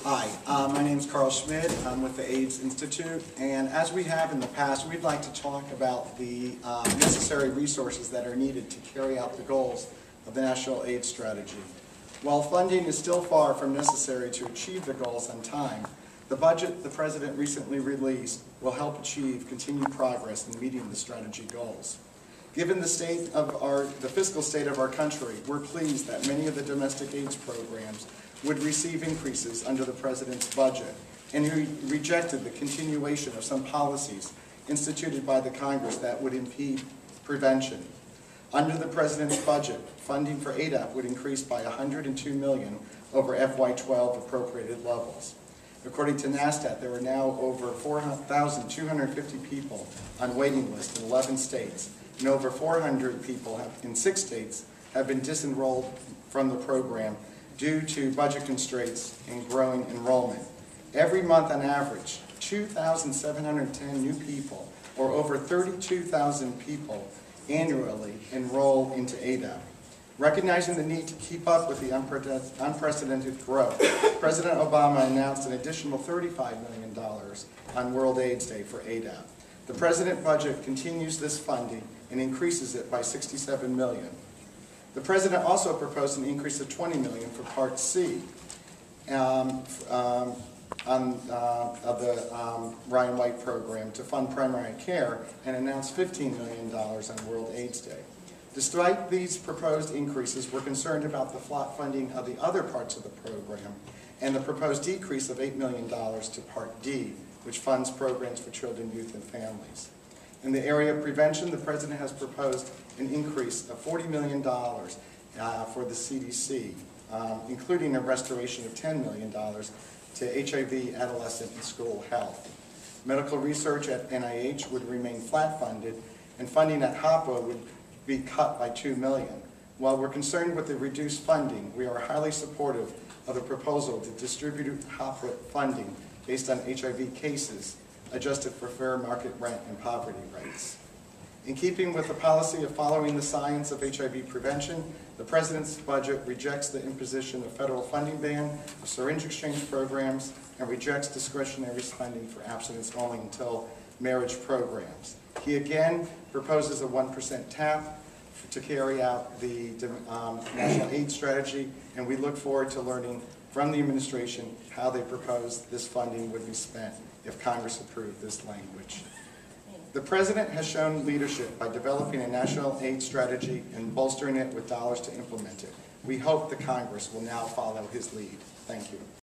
Hi, my name is Schmid. I'm with the AIDS Institute, and as we have in the past, we'd like to talk about the necessary resources that are needed to carry out the goals of the National AIDS Strategy. While funding is still far from necessary to achieve the goals on time, the budget the President recently released will help achieve continued progress in meeting the strategy goals. Given the fiscal state of our country, we're pleased that many of the domestic AIDS programs would receive increases under the President's budget, and he rejected the continuation of some policies instituted by the Congress that would impede prevention. Under the President's budget, funding for ADAP would increase by $102 million over FY12 appropriated levels. According to NASDAQ, there are now over 4,250 people on waiting lists in 11 states, and over 400 people in 6 states have been disenrolled from the program due to budget constraints and growing enrollment. Every month on average, 2,710 new people, or over 32,000 people annually, enroll into ADAP. Recognizing the need to keep up with the unprecedented growth, President Obama announced an additional $35 million on World AIDS Day for ADAP. The President budget continues this funding and increases it by $67 million. The President also proposed an increase of $20 million for Part C of the Ryan White program to fund primary care, and announced $15 million on World AIDS Day. Despite these proposed increases, we're concerned about the flat funding of the other parts of the program and the proposed decrease of $8 million to Part D, which funds programs for children, youth, and families. In the area of prevention, the President has proposed an increase of $40 million for the CDC, including a restoration of $10 million to HIV, adolescent, and school health. Medical research at NIH would remain flat funded, and funding at HAPA would be cut by $2 million. While we're concerned with the reduced funding, we are highly supportive of the proposal to distribute HAPA funding based on HIV cases, adjusted for fair market rent and poverty rates. In keeping with the policy of following the science of HIV prevention, the President's budget rejects the imposition of federal funding ban of syringe exchange programs and rejects discretionary spending for abstinence only until marriage programs. He again proposes a 1% tap to carry out the National AIDS Strategy, and we look forward to learning from the administration how they propose this funding would be spent if Congress approved this language. The President has shown leadership by developing a national AIDS strategy and bolstering it with dollars to implement it. We hope the Congress will now follow his lead. Thank you.